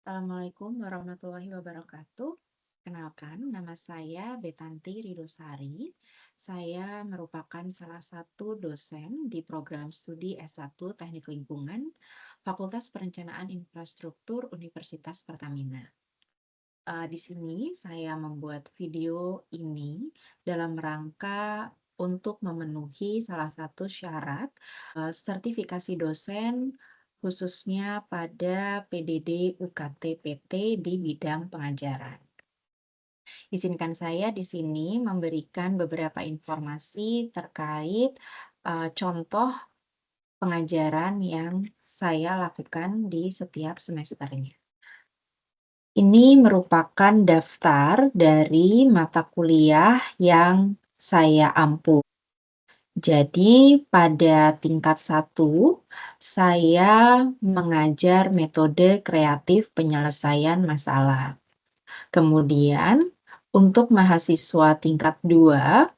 Assalamualaikum warahmatullahi wabarakatuh. Kenalkan, nama saya Betanti Ridosari. Saya merupakan salah satu dosen di program studi S1 Teknik Lingkungan, Fakultas Perencanaan Infrastruktur Universitas Pertamina. Di sini saya membuat video ini dalam rangka untuk memenuhi salah satu syarat sertifikasi dosen khususnya pada PDD UKT PT di bidang pengajaran. Izinkan saya di sini memberikan beberapa informasi terkait contoh pengajaran yang saya lakukan di setiap semesternya. Ini merupakan daftar dari mata kuliah yang saya ampu. Jadi pada tingkat 1, saya mengajar metode kreatif penyelesaian masalah. Kemudian untuk mahasiswa tingkat 2,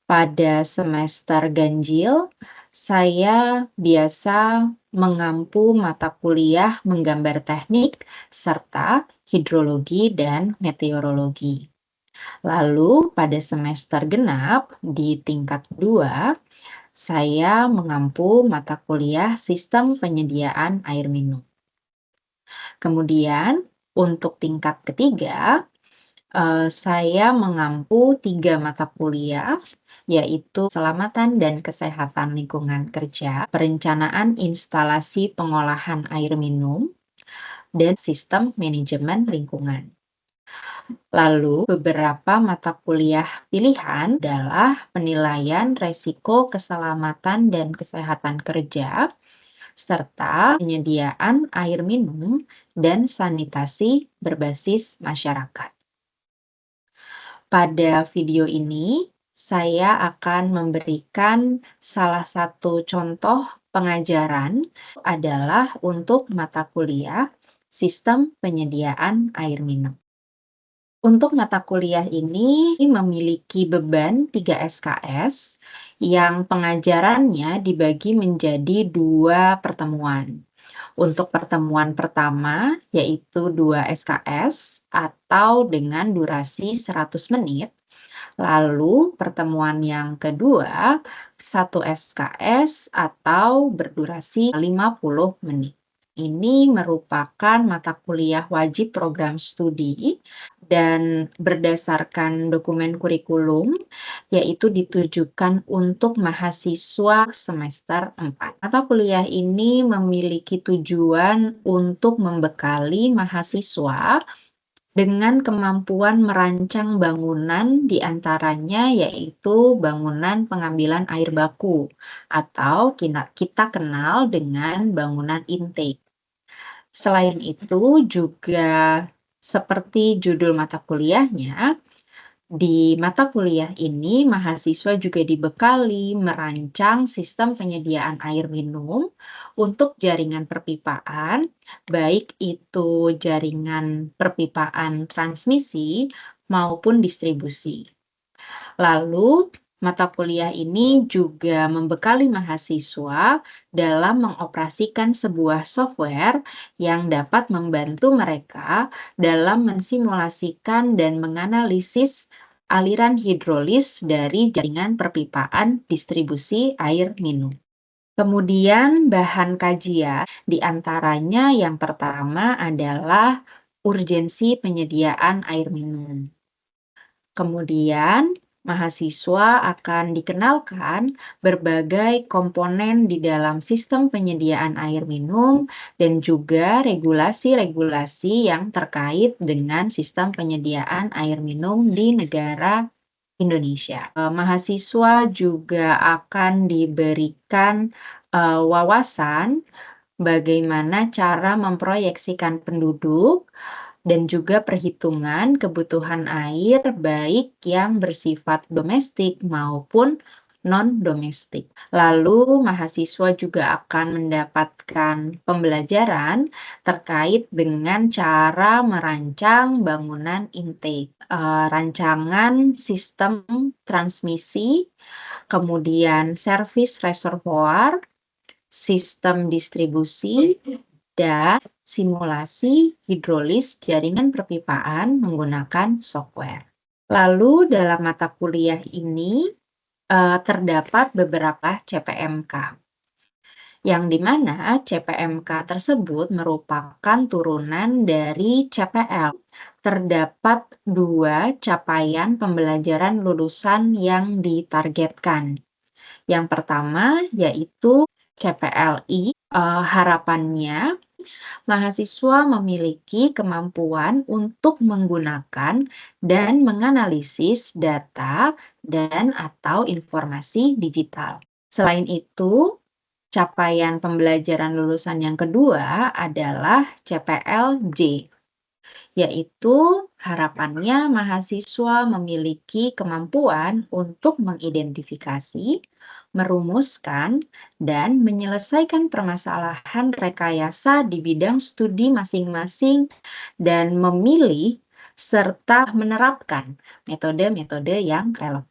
pada semester ganjil, saya biasa mengampu mata kuliah menggambar teknik serta hidrologi dan meteorologi. Lalu pada semester genap di tingkat 2, saya mengampu mata kuliah sistem penyediaan air minum. Kemudian untuk tingkat ketiga, saya mengampu 3 mata kuliah, yaitu Keselamatan dan Kesehatan Lingkungan Kerja, Perencanaan Instalasi Pengolahan Air Minum, dan Sistem Manajemen Lingkungan. Lalu, beberapa mata kuliah pilihan adalah Penilaian Resiko Keselamatan dan Kesehatan Kerja, serta Penyediaan Air Minum dan Sanitasi Berbasis Masyarakat. Pada video ini, saya akan memberikan salah satu contoh pengajaran adalah untuk mata kuliah Sistem Penyediaan Air Minum. Untuk mata kuliah ini memiliki beban 3 SKS yang pengajarannya dibagi menjadi 2 pertemuan. Untuk pertemuan pertama, yaitu 2 SKS atau dengan durasi 100 menit. Lalu pertemuan yang kedua, 1 SKS atau berdurasi 50 menit. Ini merupakan mata kuliah wajib program studi dan berdasarkan dokumen kurikulum, yaitu ditujukan untuk mahasiswa semester 4. Mata kuliah ini memiliki tujuan untuk membekali mahasiswa dengan kemampuan merancang bangunan diantaranya yaitu bangunan pengambilan air baku atau kita kenal dengan bangunan intake. Selain itu juga seperti judul mata kuliahnya, di mata kuliah ini mahasiswa juga dibekali merancang sistem penyediaan air minum untuk jaringan perpipaan, baik itu jaringan perpipaan transmisi maupun distribusi. Lalu, mata kuliah ini juga membekali mahasiswa dalam mengoperasikan sebuah software yang dapat membantu mereka dalam mensimulasikan dan menganalisis aliran hidrolis dari jaringan perpipaan distribusi air minum. Kemudian bahan kajian diantaranya yang pertama adalah urgensi penyediaan air minum. Kemudian, mahasiswa akan dikenalkan berbagai komponen di dalam sistem penyediaan air minum dan juga regulasi-regulasi yang terkait dengan sistem penyediaan air minum di negara Indonesia. Mahasiswa juga akan diberikan wawasan bagaimana cara memproyeksikan penduduk dan juga perhitungan kebutuhan air baik yang bersifat domestik maupun non-domestik. Lalu mahasiswa juga akan mendapatkan pembelajaran terkait dengan cara merancang bangunan intake, rancangan sistem transmisi, kemudian servis reservoir, sistem distribusi, dan simulasi hidrolis jaringan perpipaan menggunakan software. Lalu dalam mata kuliah ini terdapat beberapa CPMK, yang dimana CPMK tersebut merupakan turunan dari CPL. Terdapat 2 capaian pembelajaran lulusan yang ditargetkan. Yang pertama yaitu CPLI, harapannya mahasiswa memiliki kemampuan untuk menggunakan dan menganalisis data dan atau informasi digital. Selain itu, capaian pembelajaran lulusan yang kedua adalah CPLJ, yaitu harapannya mahasiswa memiliki kemampuan untuk mengidentifikasi, merumuskan, dan menyelesaikan permasalahan rekayasa di bidang studi masing-masing dan memilih serta menerapkan metode-metode yang relevan.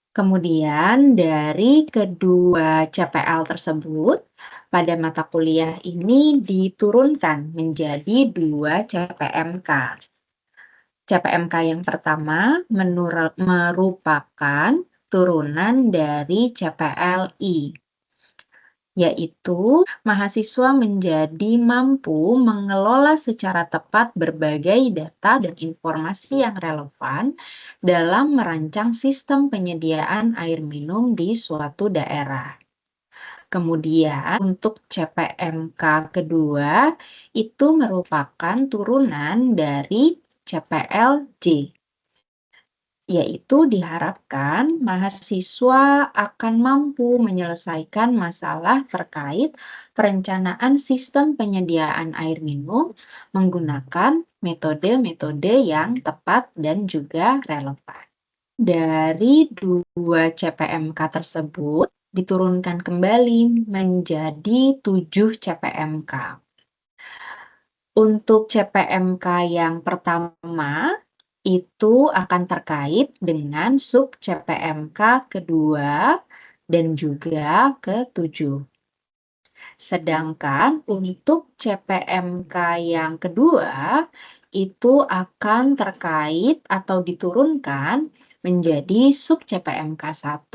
Kemudian dari kedua CPL tersebut, pada mata kuliah ini diturunkan menjadi 2 CPMK. CPMK yang pertama merupakan turunan dari CPLI, yaitu mahasiswa menjadi mampu mengelola secara tepat berbagai data dan informasi yang relevan dalam merancang sistem penyediaan air minum di suatu daerah. Kemudian untuk CPMK kedua itu merupakan turunan dari CPLJ, yaitu diharapkan mahasiswa akan mampu menyelesaikan masalah terkait perencanaan sistem penyediaan air minum menggunakan metode-metode yang tepat dan juga relevan. Dari 2 CPMK tersebut diturunkan kembali menjadi 7 CPMK. Untuk CPMK yang pertama, itu akan terkait dengan sub CPMK kedua dan juga ke-7. Sedangkan untuk CPMK yang kedua, itu akan terkait atau diturunkan menjadi sub CPMK 1,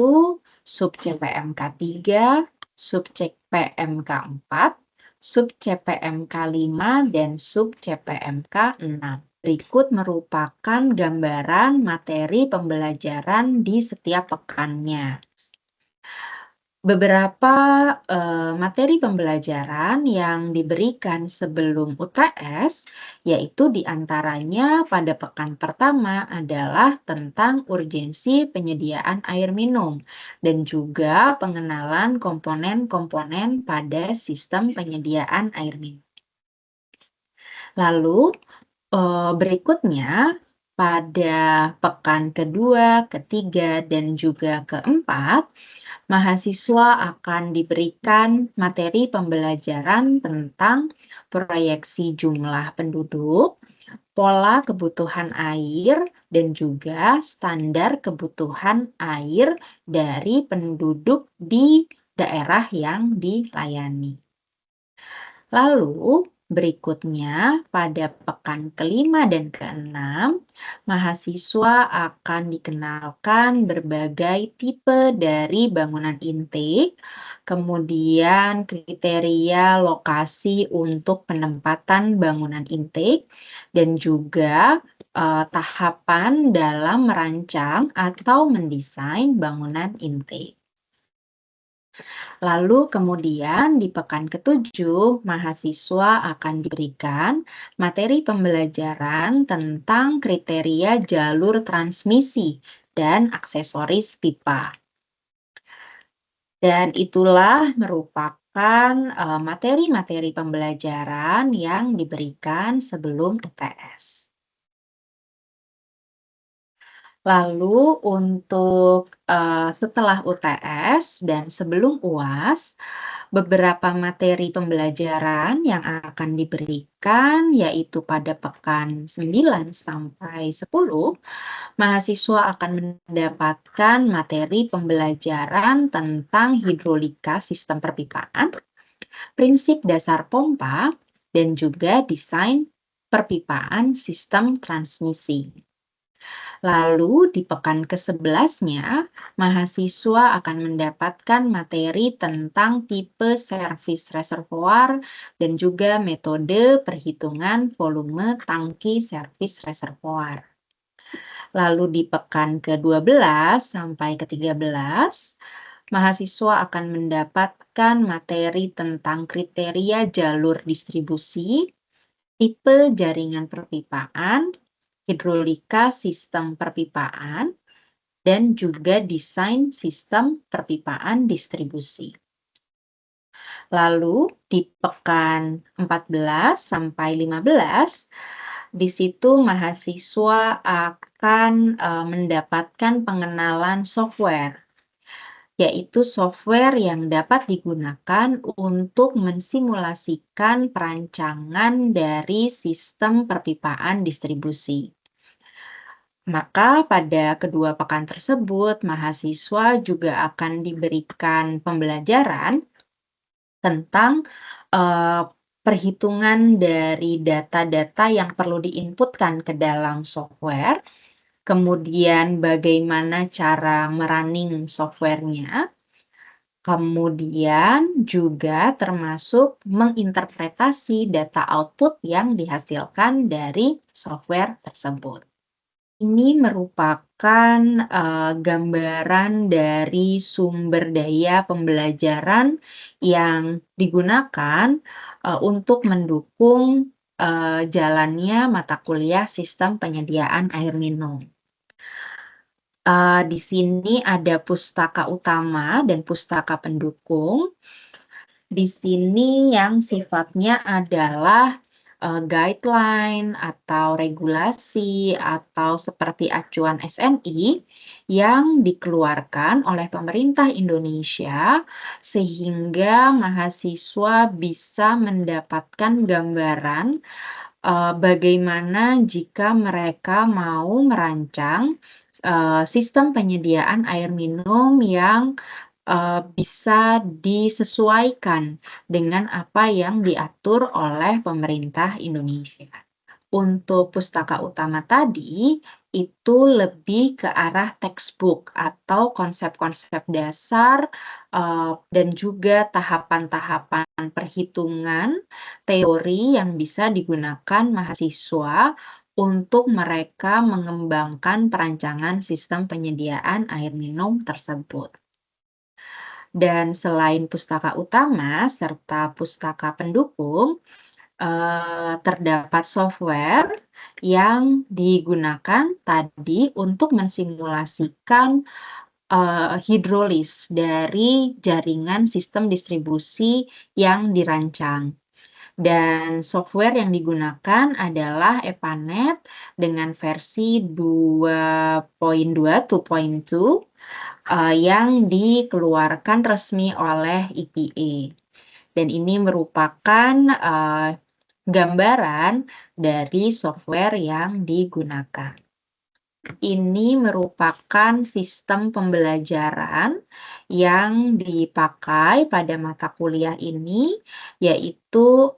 sub CPMK 3, sub CPMK 4, sub CPMK 5, dan sub CPMK 6. Berikut merupakan gambaran materi pembelajaran di setiap pekannya. Beberapa materi pembelajaran yang diberikan sebelum UTS, yaitu diantaranya pada pekan pertama adalah tentang urgensi penyediaan air minum dan juga pengenalan komponen-komponen pada sistem penyediaan air minum. Lalu berikutnya pada pekan kedua, ketiga, dan juga keempat, mahasiswa akan diberikan materi pembelajaran tentang proyeksi jumlah penduduk, pola kebutuhan air, dan juga standar kebutuhan air dari penduduk di daerah yang dilayani. Lalu, berikutnya pada pekan kelima dan keenam, mahasiswa akan dikenalkan berbagai tipe dari bangunan intake, kemudian kriteria lokasi untuk penempatan bangunan intake, dan juga tahapan dalam merancang atau mendesain bangunan intake. Lalu kemudian di pekan ke-7, mahasiswa akan diberikan materi pembelajaran tentang kriteria jalur transmisi dan aksesoris pipa. Dan itulah merupakan materi-materi pembelajaran yang diberikan sebelum UTS. Lalu untuk setelah UTS dan sebelum UAS, beberapa materi pembelajaran yang akan diberikan yaitu pada pekan 9 sampai 10, mahasiswa akan mendapatkan materi pembelajaran tentang hidrolika sistem perpipaan, prinsip dasar pompa, dan juga desain perpipaan sistem transmisi. Lalu di pekan ke-11-nya, mahasiswa akan mendapatkan materi tentang tipe servis reservoir dan juga metode perhitungan volume tangki servis reservoir. Lalu di pekan ke-12 sampai ke-13, mahasiswa akan mendapatkan materi tentang kriteria jalur distribusi, tipe jaringan perpipaan, hidrolika sistem perpipaan, dan juga desain sistem perpipaan distribusi. Lalu di pekan 14 sampai 15, di situ mahasiswa akan mendapatkan pengenalan software, yaitu software yang dapat digunakan untuk mensimulasikan perancangan dari sistem perpipaan distribusi. Maka pada kedua pekan tersebut, mahasiswa juga akan diberikan pembelajaran tentang perhitungan dari data-data yang perlu diinputkan ke dalam software, kemudian bagaimana cara merunning software-nya, kemudian juga termasuk menginterpretasi data output yang dihasilkan dari software tersebut. Ini merupakan gambaran dari sumber daya pembelajaran yang digunakan untuk mendukung jalannya mata kuliah sistem penyediaan air minum. Di sini ada pustaka utama dan pustaka pendukung. Di sini yang sifatnya adalah guideline atau regulasi atau seperti acuan SNI yang dikeluarkan oleh pemerintah Indonesia sehingga mahasiswa bisa mendapatkan gambaran bagaimana jika mereka mau merancang sistem penyediaan air minum yang bisa disesuaikan dengan apa yang diatur oleh pemerintah Indonesia. Untuk pustaka utama tadi, itu lebih ke arah textbook atau konsep-konsep dasar dan juga tahapan-tahapan perhitungan teori yang bisa digunakan mahasiswa untuk mereka mengembangkan perancangan sistem penyediaan air minum tersebut. Dan selain pustaka utama serta pustaka pendukung, terdapat software yang digunakan tadi untuk mensimulasikan hidrolis dari jaringan sistem distribusi yang dirancang. Dan software yang digunakan adalah EPANET dengan versi 2.2 yang dikeluarkan resmi oleh EPA. Dan ini merupakan gambaran dari software yang digunakan. Ini merupakan sistem pembelajaran yang dipakai pada mata kuliah ini, yaitu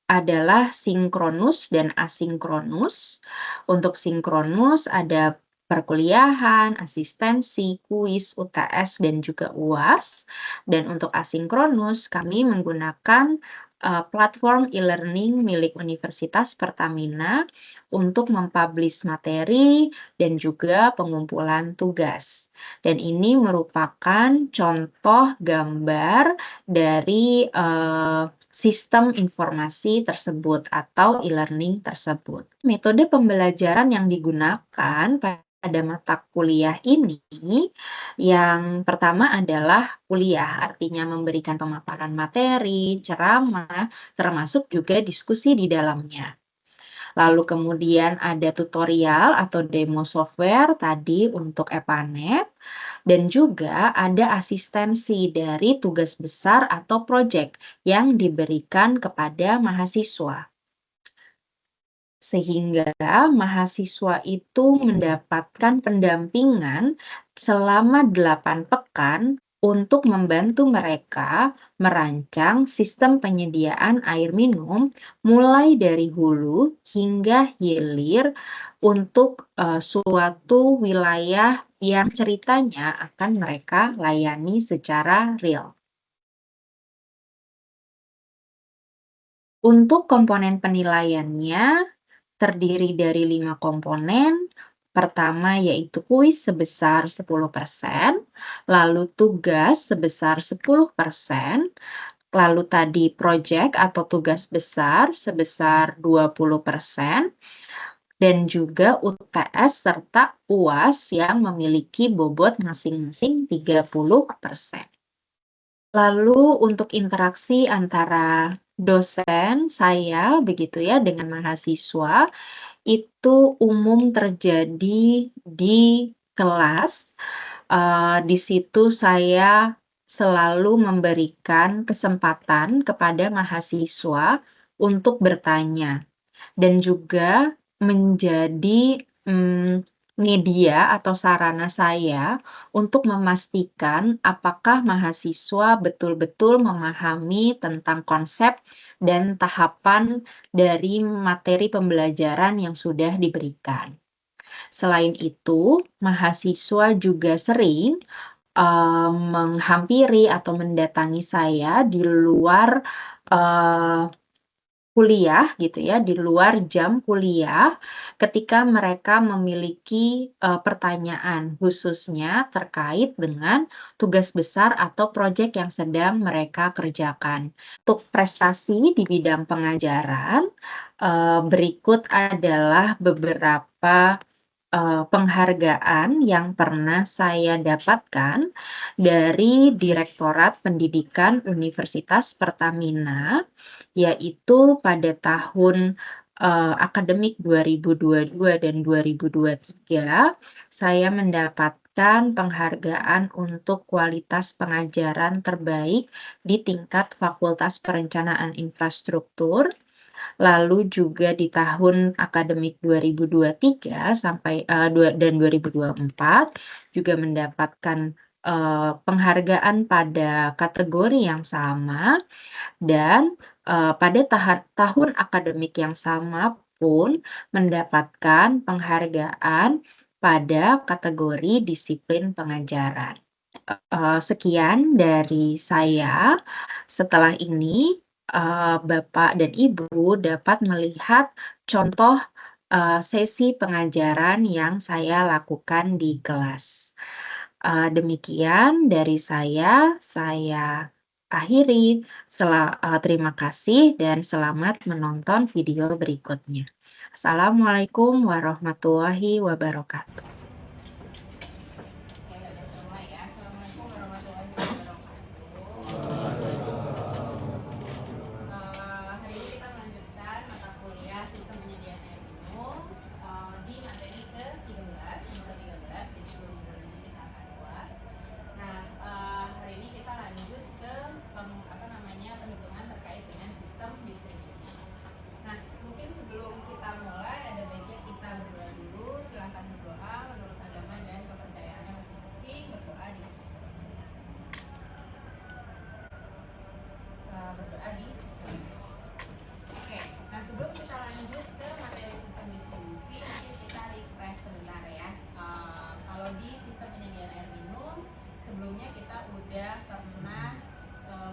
adalah sinkronus dan asinkronus. Untuk sinkronus ada perkuliahan, asistensi, kuis, UTS, dan juga UAS. Dan untuk asinkronus, kami menggunakan platform e-learning milik Universitas Pertamina untuk mempublish materi dan juga pengumpulan tugas. Dan ini merupakan contoh gambar dari sistem informasi tersebut atau e-learning tersebut. Metode pembelajaran yang digunakan pada mata kuliah ini yang pertama adalah kuliah, artinya memberikan pemaparan materi, ceramah, termasuk juga diskusi di dalamnya. Lalu kemudian ada tutorial atau demo software tadi untuk EPANET, dan juga ada asistensi dari tugas besar atau proyek yang diberikan kepada mahasiswa. Sehingga mahasiswa itu mendapatkan pendampingan selama 8 pekan untuk membantu mereka merancang sistem penyediaan air minum mulai dari hulu hingga hilir untuk suatu wilayah yang ceritanya akan mereka layani secara real. Untuk komponen penilaiannya terdiri dari 5 komponen. Pertama yaitu kuis sebesar 10%, lalu tugas sebesar 10%, lalu tadi project atau tugas besar sebesar 20%, dan juga UTS serta UAS yang memiliki bobot masing-masing 30%. Lalu untuk interaksi antara dosen saya begitu ya dengan mahasiswa itu umum terjadi di kelas. Di situ saya selalu memberikan kesempatan kepada mahasiswa untuk bertanya dan juga menjadi media atau sarana saya untuk memastikan apakah mahasiswa betul-betul memahami tentang konsep dan tahapan dari materi pembelajaran yang sudah diberikan. Selain itu, mahasiswa juga sering menghampiri atau mendatangi saya di luar kuliah gitu ya, di luar jam kuliah ketika mereka memiliki pertanyaan khususnya terkait dengan tugas besar atau proyek yang sedang mereka kerjakan. Untuk prestasi di bidang pengajaran, berikut adalah beberapa penghargaan yang pernah saya dapatkan dari Direktorat Pendidikan Universitas Pertamina, yaitu pada tahun akademik 2022 dan 2023, saya mendapatkan penghargaan untuk kualitas pengajaran terbaik di tingkat Fakultas Perencanaan Infrastruktur. Lalu juga di tahun akademik 2023 sampai dan 2024 juga mendapatkan penghargaan pada kategori yang sama dan pada tahun akademik yang sama pun mendapatkan penghargaan pada kategori disiplin pengajaran. Sekian dari saya. Setelah ini Bapak dan Ibu dapat melihat contoh sesi pengajaran yang saya lakukan di kelas. Demikian dari saya akhiri. Terima kasih dan selamat menonton video berikutnya. Assalamualaikum warahmatullahi wabarakatuh. Oke, udah mulai ya. Assalamualaikum warahmatullahi wabarakatuh. Hari ini kita melanjutkan mata kuliah sistem penyediaan air minum di materi ke-13, jadi belum ini kita akan uas. Nah, hari ini kita lanjut ke perhitungan terkait dengan sistem distribusi. Nah, mungkin sebelum kita mulai ada baiknya kita berdoa dulu. Silahkan berdoa menurut agama dan kepercayaannya masing-masing. Berdoa di berdoa di Oke, nah sebelum kita lanjut ke materi sistem distribusi, mungkin kita refresh sebentar ya. Kalau di sistem penyediaan air minum, sebelumnya kita udah pernah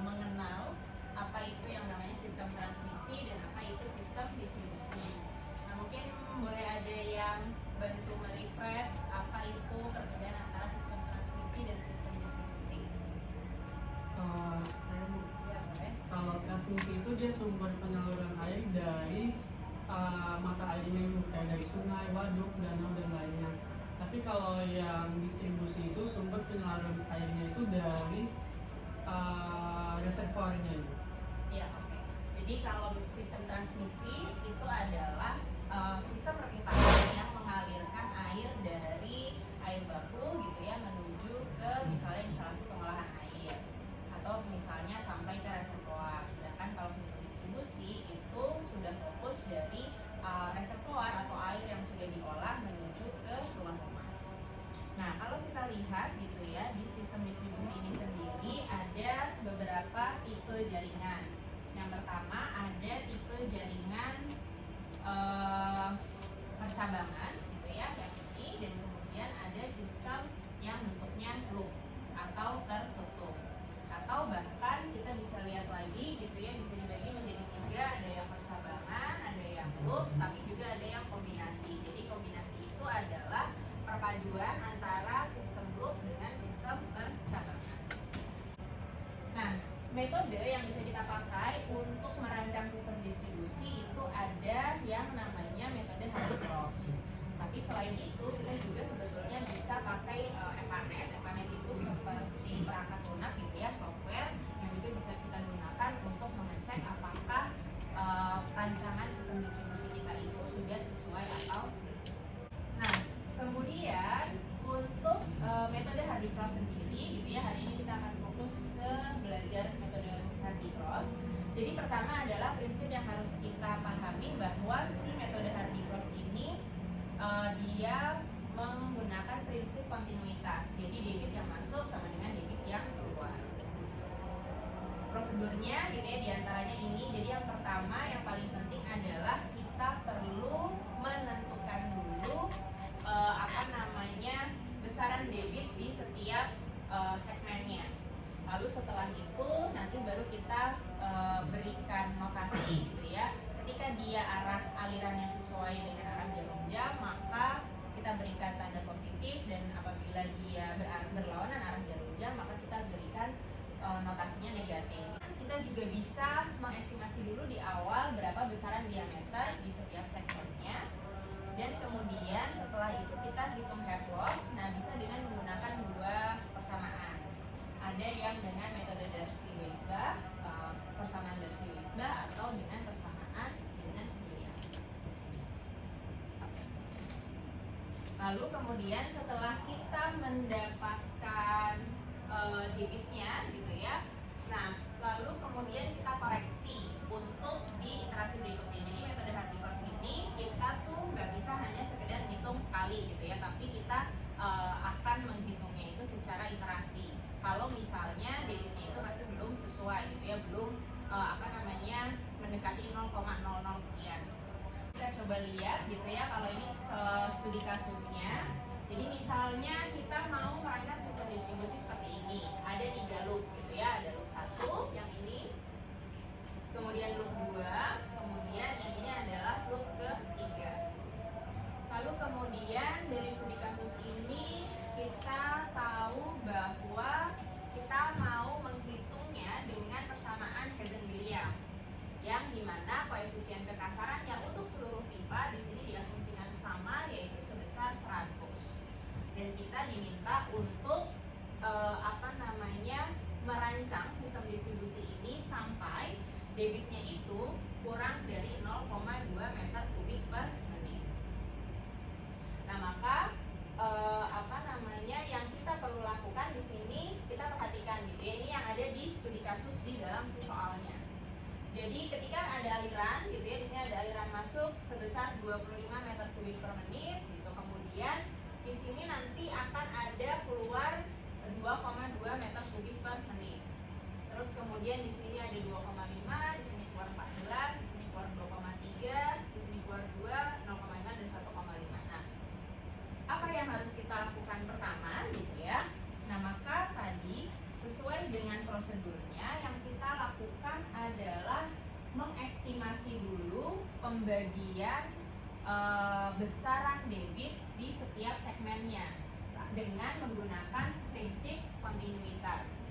mengenal apa itu yang namanya sistem transmisi dan apa itu sistem distribusi. Nah, mungkin boleh ada yang bantu merefresh apa itu perbedaan antara sistem transmisi dan sistem distribusi. Saya mau. Ya, boleh. Kalau transmisi itu dia sumber penyaluran air dari mata airnya itu kayak dari sungai, waduk, danau dan lainnya. Tapi kalau yang distribusi itu sumber penyaluran airnya itu dari reservoirnya itu. Ya, oke. Jadi kalau sistem transmisi itu adalah sistem perpipaan yang mengalirkan air dari air baku gitu ya menuju ke misalnya instalasi pengolahan air atau misalnya sampai ke reservoir. Sedangkan kalau sistem distribusi itu sudah fokus dari reservoir atau air yang sudah diolah menuju ke rumah-rumah. Nah, kalau kita lihat gitu ya di sistem distribusi ini sendiri jaringan. Yang pertama ada tipe jaringan percabangan gitu ya, yang ini, dan kemudian ada sistem yang bentuknya loop atau tertutup, atau bahkan kita bisa lihat lagi gitu ya, bisa dibagi menjadi tiga, ada yang percabangan, ada yang loop, tapi juga ada yang kombinasi. Jadi kombinasi itu adalah perpaduan antara sistem loop dengan sistem percabangan. Nah, metode yang bisa kita pakai untuk merancang sistem distribusi itu ada yang namanya metode Hardy-Cross. Tapi selain itu kita juga sebetulnya bisa pakai EPANET. EPANET itu seperti perangkat lunak gitu ya, software yang juga bisa kita gunakan untuk mengecek apakah rancangan sistem distribusi kita itu sudah sesuai atau. Nah, kemudian untuk metode Hardy-Cross sendiri gitu ya, hari ini kita akan fokus ke belajar metode Hardy-Cross. Jadi pertama adalah prinsip yang harus kita pahami bahwa si metode Hardy-Cross ini dia menggunakan prinsip kontinuitas. Jadi debit yang masuk sama dengan debit yang keluar. Prosedurnya gitu ya, diantaranya ini. Jadi yang pertama yang paling penting adalah kita perlu menentukan dulu besaran debit di setiap segmennya. Lalu setelah itu nanti baru kita berikan notasi gitu ya. Ketika dia arah alirannya sesuai dengan arah jarum jam, maka kita berikan tanda positif, dan apabila dia berlawanan arah jarum jam, maka kita berikan notasinya negatif. Kita juga bisa mengestimasi dulu di awal berapa besaran diameter di setiap segmennya, dan kemudian setelah itu kita hitung head loss. Nah, bisa dengan menggunakan dua persamaan. Ada yang dengan metode Darcy-Weisbach, persamaan Darcy-Weisbach, atau dengan persamaan Eisenhower. Lalu kemudian setelah kita mendapatkan debitnya gitu ya, nah lalu kemudian kita koreksi untuk di iterasi berikutnya. Jadi metode Hardy-Cross ini kita tuh nggak bisa hanya sekedar ngitung sekali gitu ya, tapi kita akan menghitungnya itu secara iterasi. Kalau misalnya debitnya itu masih belum sesuai gitu ya, belum mendekati 0,00 sekian. Kita coba lihat gitu ya, kalau ini studi kasusnya. Jadi misalnya kita mau merancang sistem distribusi seperti ini. Ada 3 loop gitu ya, ada loop 1 yang ini, kemudian loop 2, kemudian yang ini adalah loop ketiga. Lalu kemudian dari studi kasus ini kita tahu bahwa kita mau menghitungnya dengan persamaan Hazen-Williams, yang dimana koefisien kekasaran yang untuk seluruh pipa di sini diasumsikan sama, yaitu sebesar 100. Dan kita diminta untuk merancang sistem distribusi ini sampai debitnya itu kurang dari 0,2 meter kubik per menit. Nah, maka yang kita perlu lakukan di sini, kita perhatikan gitu ya, ini yang ada di studi kasus di dalam si soalnya. Jadi ketika ada aliran gitu ya, di sini ada aliran masuk sebesar 25 meter kubik per menit gitu. Kemudian di sini nanti akan ada keluar 2,2 meter kubik per menit. Terus kemudian di sini ada 2,5, di sini keluar 14, di sini keluar 2,3, di sini keluar 2, 0,5 dan 1,5. Nah, apa yang harus kita lakukan pertama gitu ya? Nah, maka tadi sesuai dengan prosedurnya yang kita lakukan adalah mengestimasi dulu pembagian besaran debit di setiap segmennya dengan menggunakan prinsip kontinuitas.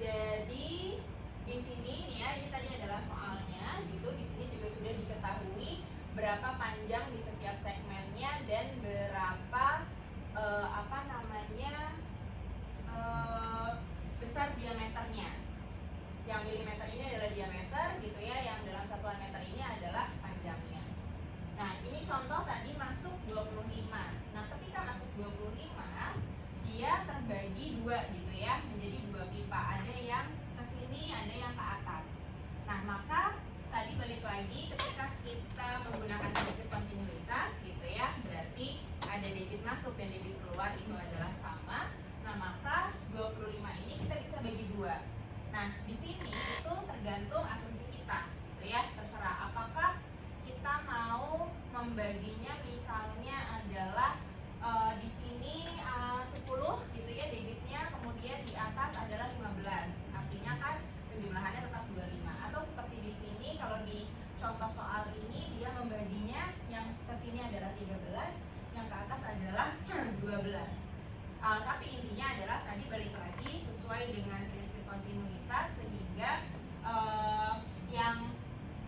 Jadi di sini nih ya, ini tadi adalah soalnya gitu. Di sini juga sudah diketahui berapa panjang di setiap segmennya dan berapa besar diameternya. Yang milimeter ini adalah diameter gitu ya, yang dalam satuan meter ini adalah panjangnya. Nah, ini contoh tadi masuk 25. Nah, ketika masuk 25, dia terbagi dua gitu ya, menjadi dua pipa. Ada yang ke sini, ada yang ke atas. Nah, maka tadi balik lagi, ketika kita menggunakan prinsip kontinuitas gitu ya, berarti ada debit masuk dan debit keluar itu adalah sama. Nah, maka 25 ini kita bisa bagi dua. Nah, di sini itu tergantung asumsi kita, gitu ya. Terserah apakah kita mau membaginya misalnya adalah di sini 10 gitu ya debitnya, kemudian di atas adalah 15. Artinya kan penjumlahannya tetap 25. Atau seperti di sini kalau di contoh soal ini dia membaginya yang ke sini adalah 13, yang ke atas adalah 12. Tapi intinya adalah tadi balik lagi sesuai dengan prinsip kontinuitas sehingga yang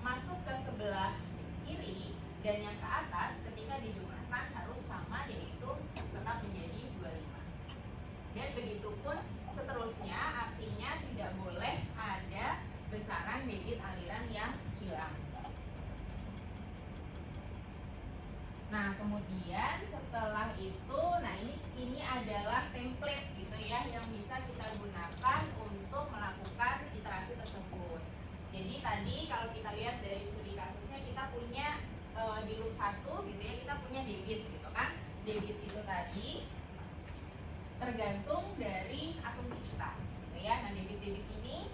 masuk ke sebelah kiri dan yang ke atas ketika dijumlahkan harus sama, yaitu tetap menjadi 25. Dan begitupun seterusnya, artinya tidak boleh ada besaran debit aliran yang hilang. Nah, kemudian setelah itu, nah ini adalah template gitu ya yang bisa kita gunakan untuk melakukan iterasi tersebut. Jadi tadi kalau kita lihat dari studi kasusnya kita punya di loop 1 gitu ya, kita punya debit gitu kan. Debit itu tadi tergantung dari asumsi kita gitu ya. Nah, debit-debit ini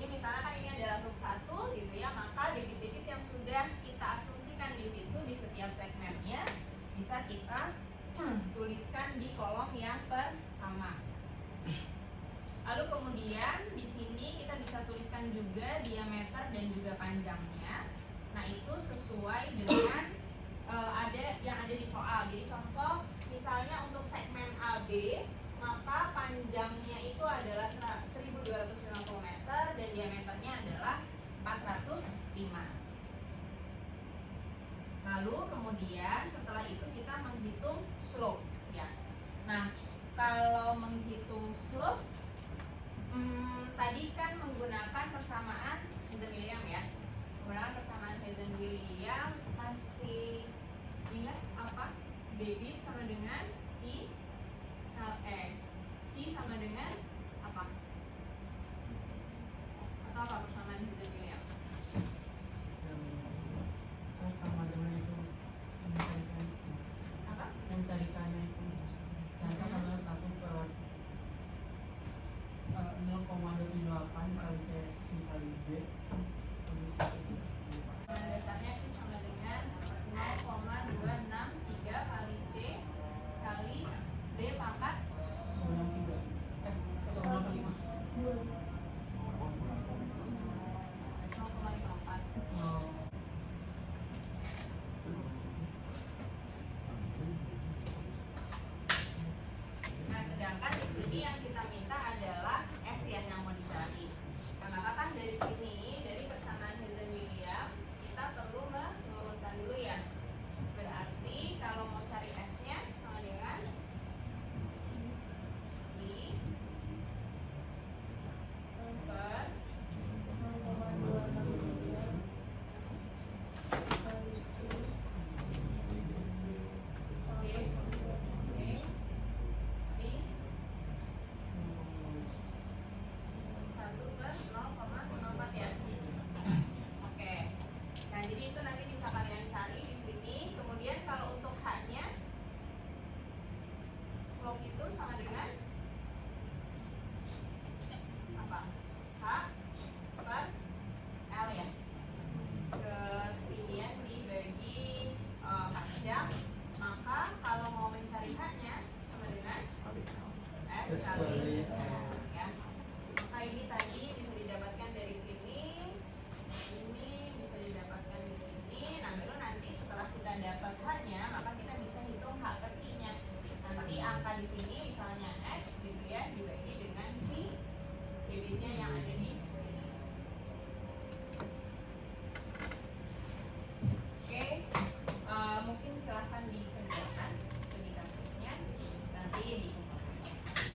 misalnya kan ini adalah loop 1 gitu ya, maka debit-debit yang sudah kita asumsikan di situ di setiap segmennya bisa kita tuliskan di kolom yang pertama. Lalu kemudian di sini kita bisa tuliskan juga diameter dan juga panjangnya. Nah, itu sesuai dengan yang ada di soal. Jadi contoh misalnya untuk segmen AB, maka panjangnya itu adalah 1250 meter dan diameternya adalah 405. Lalu kemudian setelah itu kita menghitung slope ya. Nah, kalau menghitung slope tadi kan menggunakan persamaan Hazen-William ya. Menggunakan persamaan Hazen-William, masih ingat apa? Debit sama dengan I sama dengan apa? Atau apa persamaan